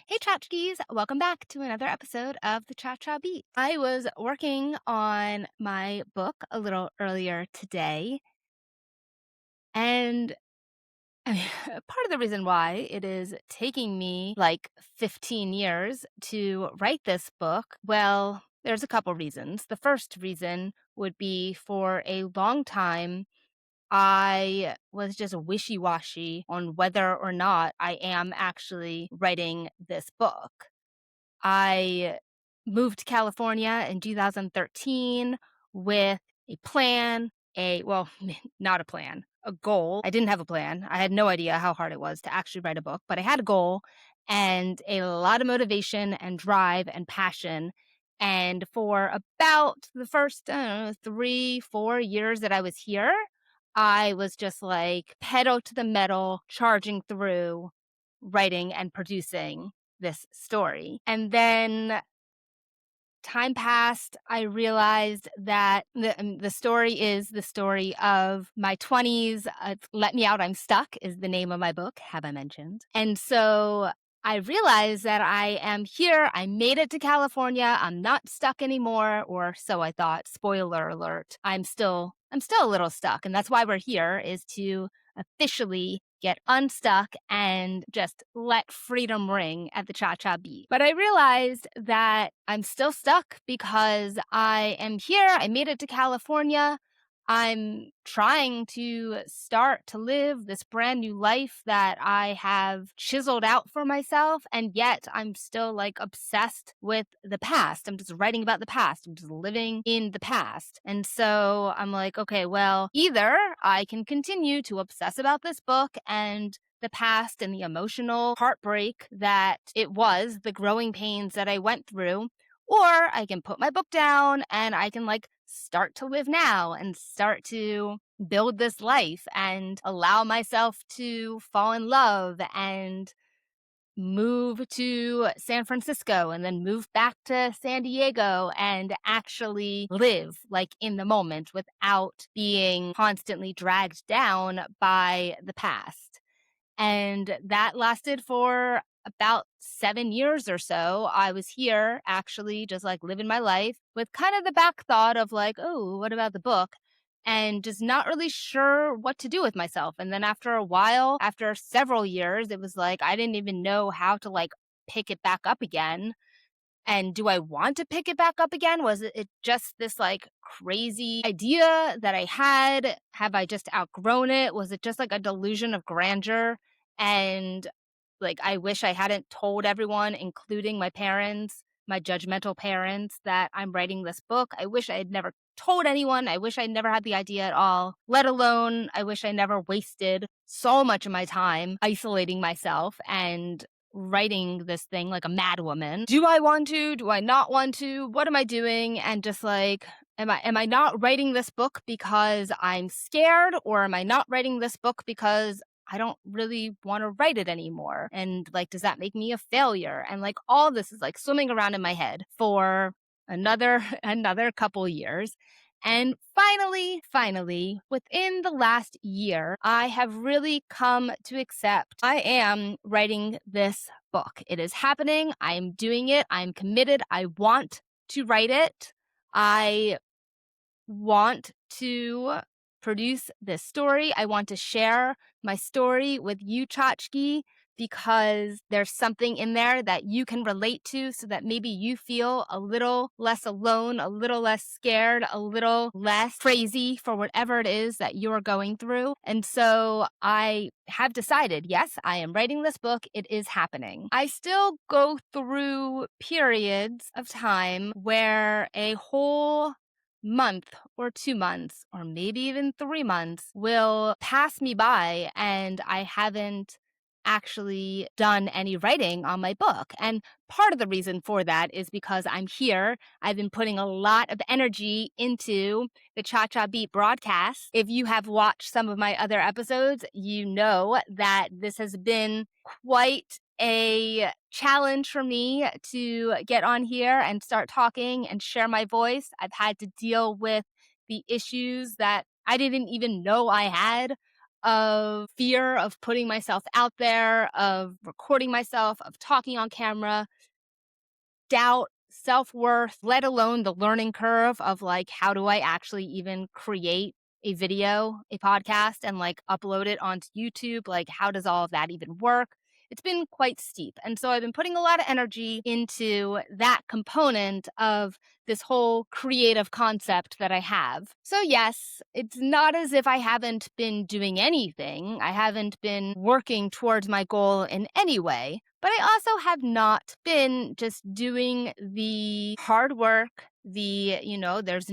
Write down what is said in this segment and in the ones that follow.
Hey tchotchkes, welcome back to another episode of the Cha Cha Beat. I was working on my book a little earlier today, and I mean, part of the reason why it is taking me like 15 years to write this book, well, there's a couple reasons. The first reason would be for a long time, I was just wishy washy on whether or not I am actually writing this book. I moved to California in 2013 with a plan, not a plan, a goal. I didn't have a plan. I had no idea how hard it was to actually write a book, but I had a goal and a lot of motivation and drive and passion. And for about the first, I don't know, 3, 4 years that I was here, I was just like pedal to the metal, charging through writing and producing this story. And then time passed. I realized that the story is the story of my 20s. Let Me Out, I'm Stuck is the name of my book, have I mentioned. And so I realized that I am here. I made it to California. I'm not stuck anymore, or so I thought. Spoiler alert. I'm still a little stuck. And that's why we're here, is to officially get unstuck and just let freedom ring at the Cha Cha Beat. But I realized that I'm still stuck because I am here. I made it to California. I'm trying to start to live this brand new life that I have chiseled out for myself. And yet I'm still like obsessed with the past. I'm just writing about the past. I'm just living in the past. And so I'm like, okay, well, either I can continue to obsess about this book and the past and the emotional heartbreak that it was, the growing pains that I went through, or I can put my book down and I can like start to live now and start to build this life and allow myself to fall in love and move to San Francisco and then move back to San Diego and actually live like in the moment without being constantly dragged down by the past. And that lasted for about 7 years or so. I was here actually just like living my life with kind of the back thought of like, oh, what about the book? And just not really sure what to do with myself. And then after a while, after several years, it was like I didn't even know how to like pick it back up again. And do I want to pick it back up again? Was it just this like crazy idea that I had? Have I just outgrown it? Was it just like a delusion of grandeur? And like, I wish I hadn't told everyone, including my parents, my judgmental parents, that I'm writing this book. I wish I had never told anyone. I wish I never had the idea at all, let alone I wish I never wasted so much of my time isolating myself and writing this thing like a madwoman. Do I want to? Do I not want to? What am I doing? And just like, am I not writing this book because I'm scared, or am I not writing this book because I don't really want to write it anymore? And like, does that make me a failure? And like, all this is like swimming around in my head for another couple years. And finally, within the last year, I have really come to accept I am writing this book. It is happening. I am doing it. I'm committed. I want to write it. I want to produce this story. I want to share my story with you, Tchotchke, because there's something in there that you can relate to, so that maybe you feel a little less alone, a little less scared, a little less crazy for whatever it is that you're going through. And so I have decided, yes, I am writing this book. It is happening. I still go through periods of time where a whole month or 2 months or maybe even 3 months will pass me by and I haven't actually done any writing on my book. And part of the reason for that is because I'm here. I've been putting a lot of energy into the Cha Cha Beat broadcast. If you have watched some of my other episodes, you know that this has been quite a challenge for me to get on here and start talking and share my voice. I've had to deal with the issues that I didn't even know I had of fear of putting myself out there, of recording myself, of talking on camera, doubt, self-worth, let alone the learning curve of like, how do I actually even create a video, a podcast, and like upload it onto YouTube? Like, how does all of that even work? It's been quite steep. And so I've been putting a lot of energy into that component of this whole creative concept that I have. So, yes, it's not as if I haven't been doing anything. I haven't been working towards my goal in any way, but I also have not been just doing the hard work. There's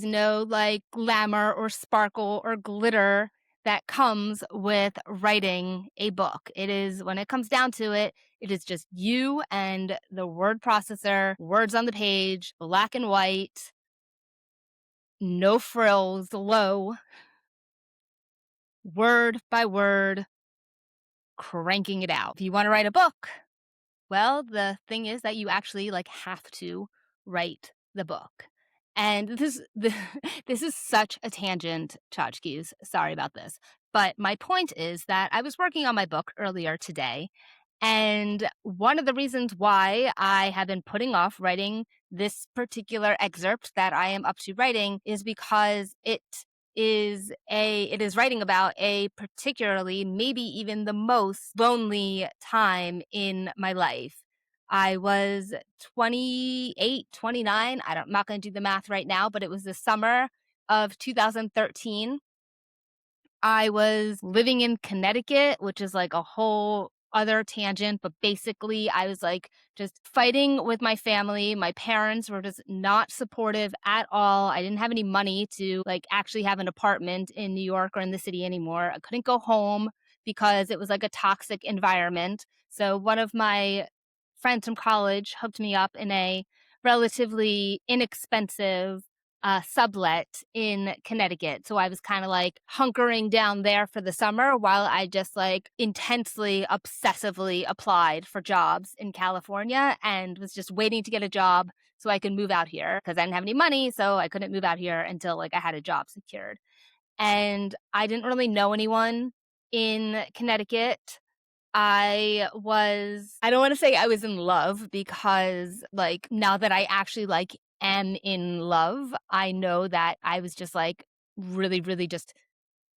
no like glamour or sparkle or glitter that comes with writing a book. It is, when it comes down to it, it is just you and the word processor, words on the page, black and white, no frills, low, word by word, cranking it out. If you want to write a book, well, the thing is that you actually like have to write the book. And this is such a tangent, tchotchkes. Sorry about this. But my point is that I was working on my book earlier today, and one of the reasons why I have been putting off writing this particular excerpt that I am up to writing is because it is writing about a particularly, maybe even the most lonely time in my life. I was 28, 29. I'm not going to do the math right now, but it was the summer of 2013. I was living in Connecticut, which is like a whole other tangent, but basically I was like just fighting with my family. My parents were just not supportive at all. I didn't have any money to like actually have an apartment in New York or in the city anymore. I couldn't go home because it was like a toxic environment. So one of my friends from college hooked me up in a relatively inexpensive sublet in Connecticut. So I was kind of like hunkering down there for the summer while I just like intensely, obsessively applied for jobs in California and was just waiting to get a job so I could move out here because I didn't have any money. So I couldn't move out here until like I had a job secured. And I didn't really know anyone in Connecticut. I don't want to say I was in love because like now that I actually like am in love, I know that I was just like really, really just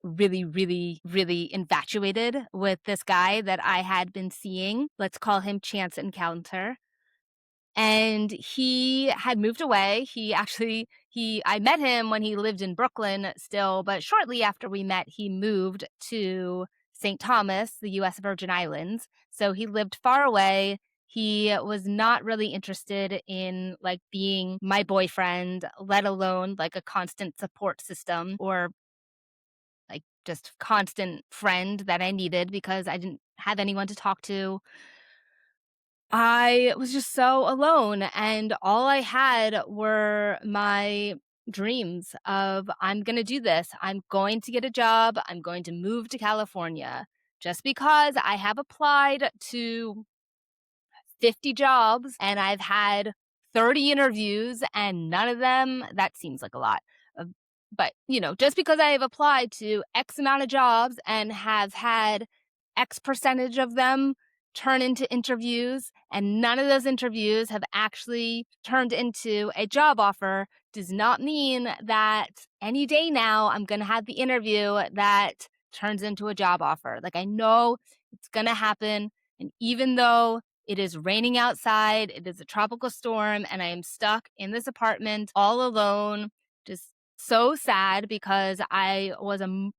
really, really, really infatuated with this guy that I had been seeing. Let's call him Chance Encounter. And he had moved away. I met him when he lived in Brooklyn still, but shortly after we met, he moved to St. Thomas, the US Virgin Islands. So he lived far away. He was not really interested in like being my boyfriend, let alone like a constant support system or like just constant friend that I needed because I didn't have anyone to talk to. I was just so alone, and all I had were my dreams of I'm going to do this. I'm going to get a job. I'm going to move to California. Just because I have applied to 50 jobs and I've had 30 interviews and none of them, that seems like a lot. Uh, But, just because I have applied to X amount of jobs and have had X percentage of them turn into interviews and none of those interviews have actually turned into a job offer does not mean that any day now I'm going to have the interview that turns into a job offer. Like I know it's going to happen. And even though it is raining outside, it is a tropical storm, and I am stuck in this apartment all alone, just so sad because I was a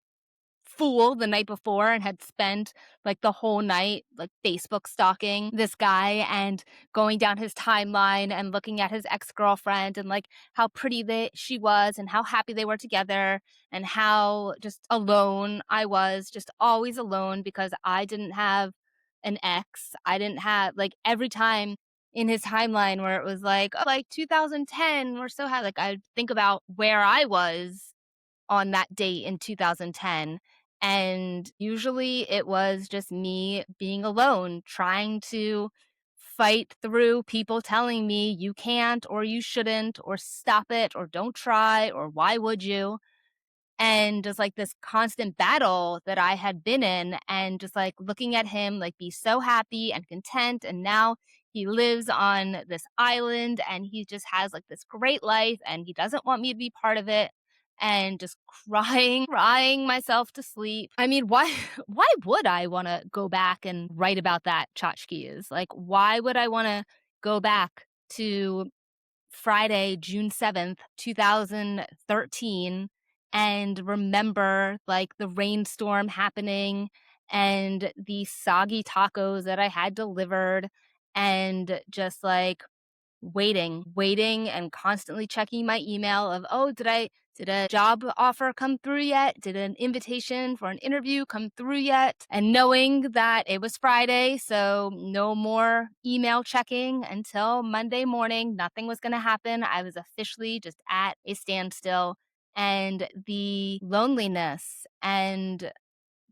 fool the night before and had spent like the whole night like Facebook stalking this guy and going down his timeline and looking at his ex-girlfriend and like how pretty she was and how happy they were together and how just alone I was, just always alone because I didn't have an ex. I didn't have like every time in his timeline where it was like, oh, like 2010, we're so happy. Like I think about where I was on that date in 2010. And usually it was just me being alone, trying to fight through people telling me you can't or you shouldn't or stop it or don't try or why would you. and just like this constant battle that I had been in, and just like looking at him like be so happy and content, and now he lives on this island and he just has like this great life and he doesn't want me to be part of it, and just crying myself to sleep. I mean, why why would I want to go back and write about that tchotchkes? Like why would I want to go back to Friday, June 7th, 2013, and remember like the rainstorm happening and the soggy tacos that I had delivered, and just like waiting and constantly checking my email of, oh, did a job offer come through yet? Did an invitation for an interview come through yet? And knowing that it was Friday, so no more email checking until Monday morning, nothing was going to happen. I was officially just at a standstill. And the loneliness and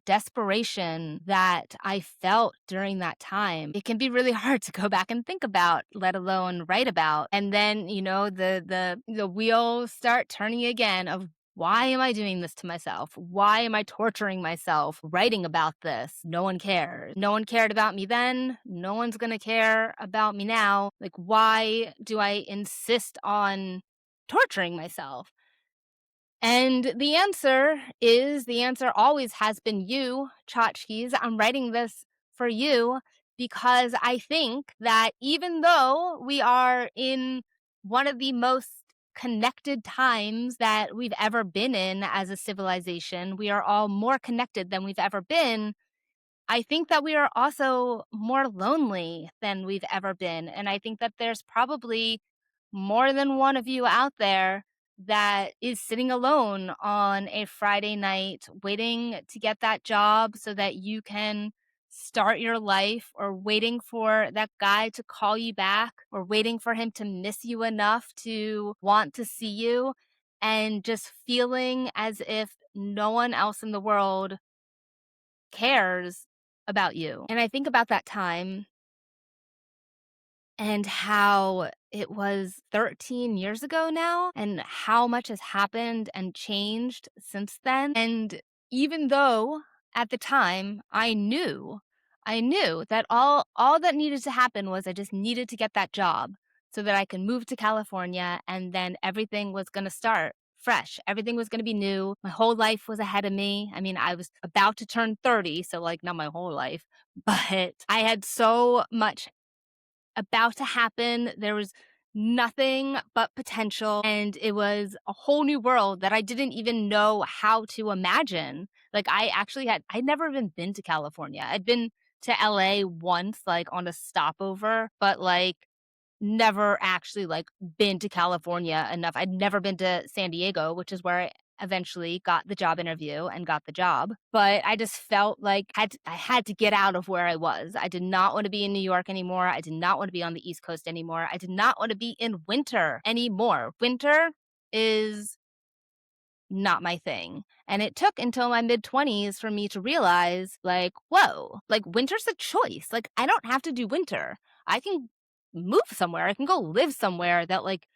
desperation that I felt during that time, it can be really hard to go back and think about, let alone write about. And then, the wheels start turning again of, why am I doing this to myself? Why am I torturing myself writing about this? No one cares. No one cared about me then. No one's going to care about me now. Like, why do I insist on torturing myself? And the answer always has been you, tchotchkes. I'm writing this for you because I think that even though we are in one of the most connected times that we've ever been in as a civilization, we are all more connected than we've ever been. I think that we are also more lonely than we've ever been. And I think that there's probably more than one of you out there that is sitting alone on a Friday night, waiting to get that job so that you can start your life, or waiting for that guy to call you back, or waiting for him to miss you enough to want to see you, and just feeling as if no one else in the world cares about you. And I think about that time and how it was 13 years ago now, and how much has happened and changed since then. And even though at the time I knew that all that needed to happen was I just needed to get that job so that I can move to California, and then everything was going to start fresh. Everything was going to be new. My whole life was ahead of me. I mean, I was about to turn 30, so like not my whole life, but I had so much about to happen. There was nothing but potential, and it was a whole new world that I didn't even know how to imagine. Like I'd never even been to California. I'd been to LA once, like on a stopover, but like never actually like been to California enough. I'd never been to San Diego, which is where I eventually got the job interview and got the job. But I just felt like I had to get out of where I was. I did not want to be in New York anymore. I did not want to be on the East Coast anymore. I did not want to be in winter anymore. Winter is not my thing. And it took until my mid-20s for me to realize, like, whoa, like winter's a choice. Like I don't have to do winter. I can move somewhere. I can go live somewhere that like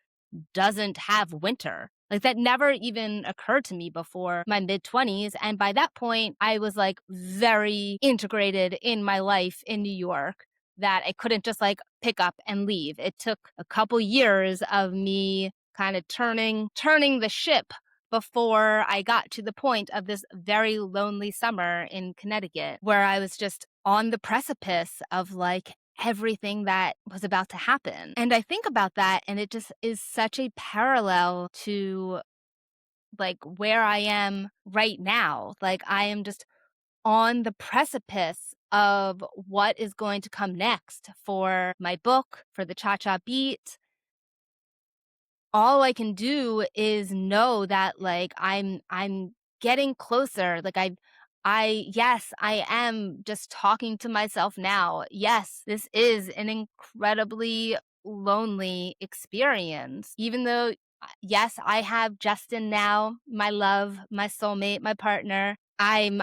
doesn't have winter. Like that never even occurred to me before my mid-20s. And by that point, I was like very integrated in my life in New York, that I couldn't just like pick up and leave. It took a couple years of me kind of turning the ship before I got to the point of this very lonely summer in Connecticut, where I was just on the precipice of like everything that was about to happen. And I think about that, and it just is such a parallel to like where I am right now. Like I am just on the precipice of what is going to come next for my book, for the Cha Cha Beat. All I can do is know that like I'm getting closer. Like yes, I am just talking to myself now. Yes, this is an incredibly lonely experience. Even though yes, I have Justin now, my love, my soulmate, my partner. I'm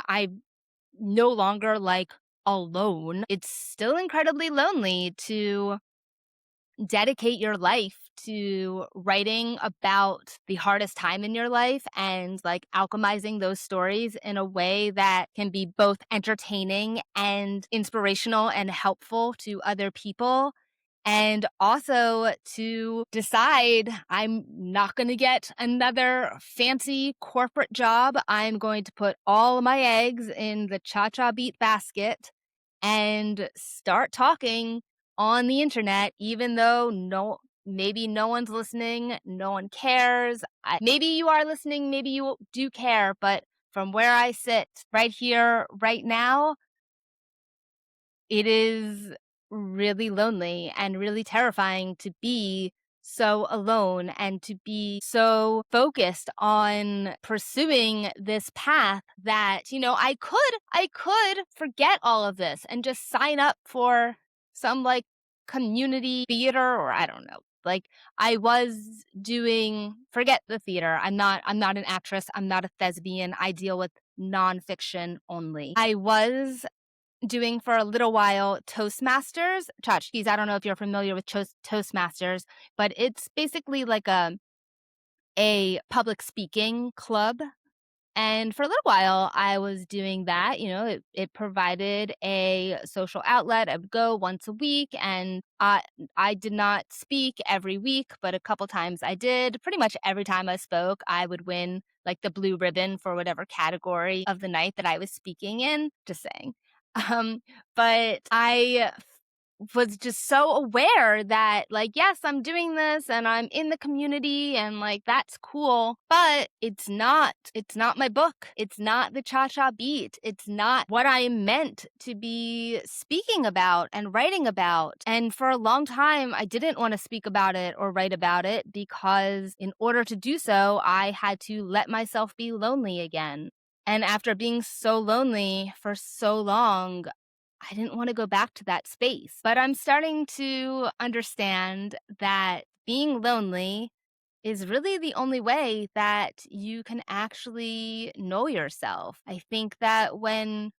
no longer like alone. It's still incredibly lonely to dedicate your life to writing about the hardest time in your life and like alchemizing those stories in a way that can be both entertaining and inspirational and helpful to other people. And also to decide I'm not going to get another fancy corporate job. I'm going to put all my eggs in the Cha Cha Beat basket and start talking on the internet, even though maybe no one's listening, no one cares. Maybe you are listening, maybe you do care, but from where I sit right here, right now, it is really lonely and really terrifying to be so alone and to be so focused on pursuing this path that, I could forget all of this and just sign up for some like community theater, or I don't know. Like I was doing forget the theater. I'm not an actress. I'm not a thespian. I deal with nonfiction only. I was doing for a little while Toastmasters, tchotchkes. I don't know if you're familiar with Toastmasters, but it's basically like a public speaking club. And for a little while, I was doing that. It provided a social outlet. I would go once a week, and I did not speak every week, but a couple times I did. Pretty much every time I spoke, I would win like the blue ribbon for whatever category of the night that I was speaking in. Just saying. Um, but I was just so aware that like, yes, I'm doing this and I'm in the community and like that's cool, but it's not my book. It's not the cha-cha beat. It's not what I meant to be speaking about and writing about. And for a long time, I didn't want to speak about it or write about it because in order to do so, I had to let myself be lonely again. And after being so lonely for so long, I didn't want to go back to that space. But I'm starting to understand that being lonely is really the only way that you can actually know yourself. I think that when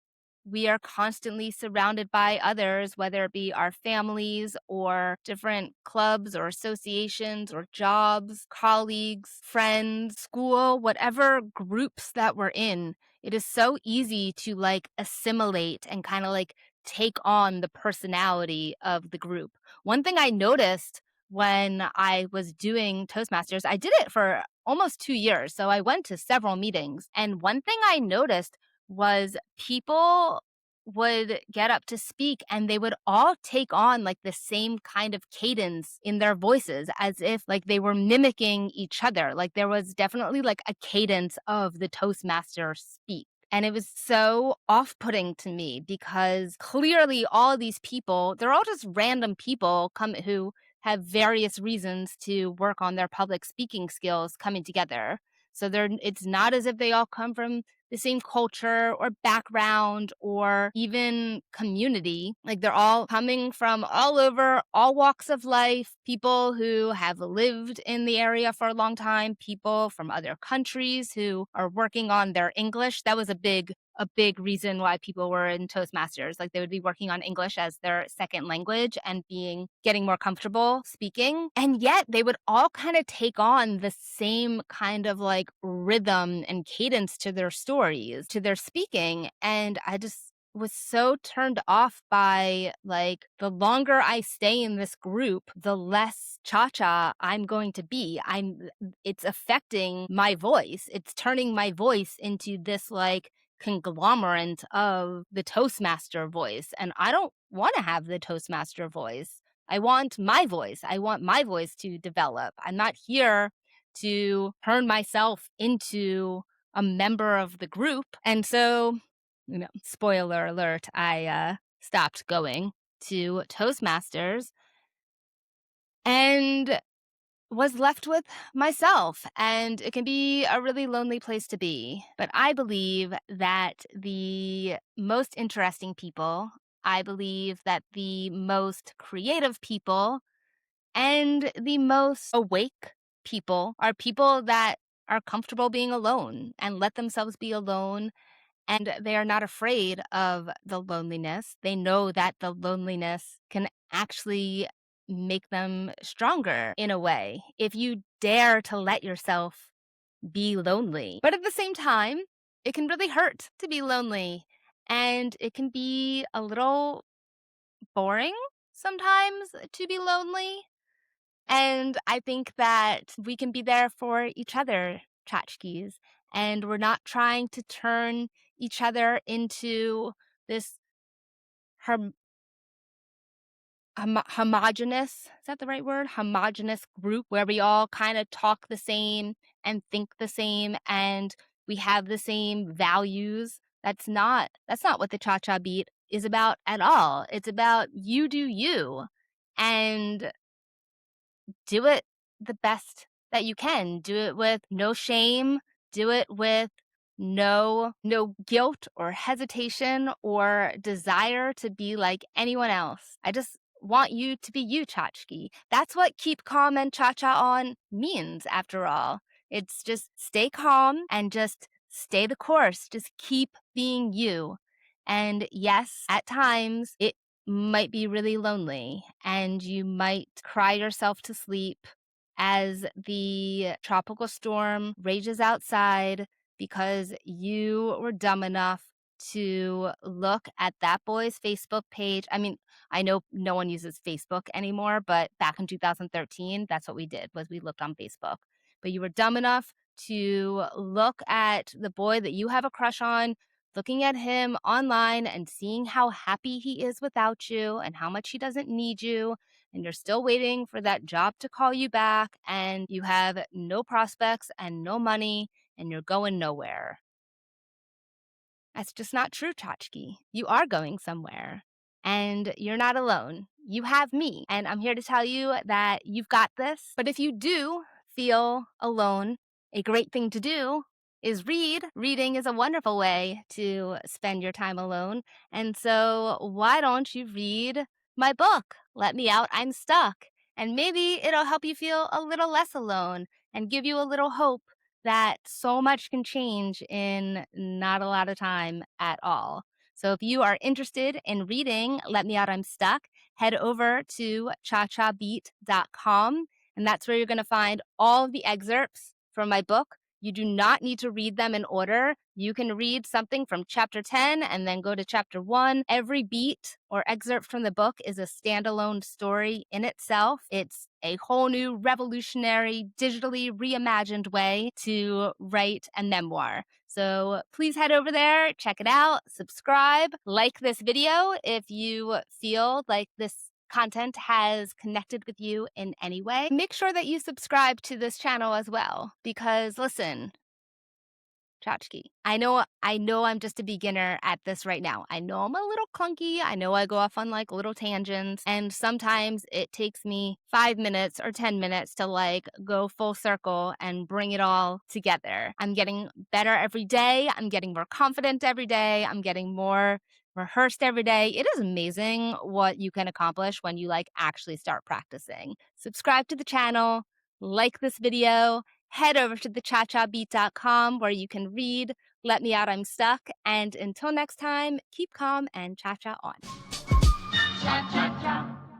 we are constantly surrounded by others, whether it be our families or different clubs or associations or jobs, colleagues, friends, school, whatever groups that we're in. It is so easy to like assimilate and kind of like take on the personality of the group. One thing I noticed when I was doing Toastmasters, I did it for almost 2 years. So I went to several meetings. And one thing I noticed was people would get up to speak and they would all take on like the same kind of cadence in their voices as if like they were mimicking each other. Like there was definitely like a cadence of the Toastmaster speak. And it was so off putting to me because clearly all of these people, they're all just random people who have various reasons to work on their public speaking skills coming together. So it's not as if they all come from the same culture or background or even community. Like they're all coming from all over, all walks of life, people who have lived in the area for a long time, people from other countries who are working on their English. That was a big reason why people were in Toastmasters. Like they would be working on English as their second language and getting more comfortable speaking. And yet they would all kind of take on the same kind of like rhythm and cadence to their stories, to their speaking. And I just was so turned off by like the longer I stay in this group, the less cha-cha I'm going to be. It's affecting my voice. It's turning my voice into this like conglomerate of the Toastmaster voice. And I don't want to have the Toastmaster voice. I want my voice. I want my voice to develop. I'm not here to turn myself into a member of the group. And so, spoiler alert, I stopped going to Toastmasters and was left with myself. And it can be a really lonely place to be. But I believe that the most interesting people, I believe that the most creative people, and the most awake people are people that are comfortable being alone and let themselves be alone. And they are not afraid of the loneliness. They know that the loneliness can actually make them stronger in a way if you dare to let yourself be lonely. But at the same time, it can really hurt to be lonely, and it can be a little boring sometimes to be lonely. And I think that we can be there for each other, tchotchkes, and we're not trying to turn each other into this hom homogenous, is that the right word? Homogenous group where we all kinda talk the same and think the same and we have the same values. That's not what the Cha-Cha Beat is about at all. It's about you do you, and do it the best that you can. Do it with no shame. Do it with no guilt or hesitation or desire to be like anyone else. I just want you to be you, Tchotchke. That's what keep calm and cha-cha on means, after all. It's just stay calm and just stay the course. Just keep being you. And yes, at times it might be really lonely and you might cry yourself to sleep as the tropical storm rages outside because you were dumb enough to look at that boy's Facebook page. I mean, I know no one uses Facebook anymore, but back in 2013, that's what we did, was we looked on Facebook. But you were dumb enough to look at the boy that you have a crush on, looking at him online and seeing how happy he is without you and how much he doesn't need you, and you're still waiting for that job to call you back, and you have no prospects and no money, and you're going nowhere. That's just not true, Tchotchke. You are going somewhere, and you're not alone. You have me, and I'm here to tell you that you've got this. But if you do feel alone, a great thing to do is read. Reading is a wonderful way to spend your time alone. And so, why don't you read my book, Let Me Out, I'm Stuck? And maybe it'll help you feel a little less alone and give you a little hope that so much can change in not a lot of time at all. So if you are interested in reading Let Me Out, I'm Stuck, head over to chachabeat.com, and that's where you're going to find all of the excerpts from my book. You do not need to read them in order. You can read something from chapter 10 and then go to chapter 1. Every beat or excerpt from the book is a standalone story in itself. It's a whole new revolutionary, digitally reimagined way to write a memoir. So please head over there, check it out, subscribe, like this video if you feel like this content has connected with you in any way. Make sure that you subscribe to this channel as well, because listen, Tchotchke, I know I'm just a beginner at this right now. I know I'm a little clunky. I know I go off on like little tangents, and sometimes it takes me 5 minutes or 10 minutes to like go full circle and bring it all together. I'm getting better every day. I'm getting more confident every day. I'm getting more rehearsed every day. It is amazing what you can accomplish when you like actually start practicing. Subscribe to the channel, like this video, head over to thechachabeat.com where you can read Let Me Out, I'm Stuck. And until next time, keep calm and cha-cha on. Cha-cha-cha.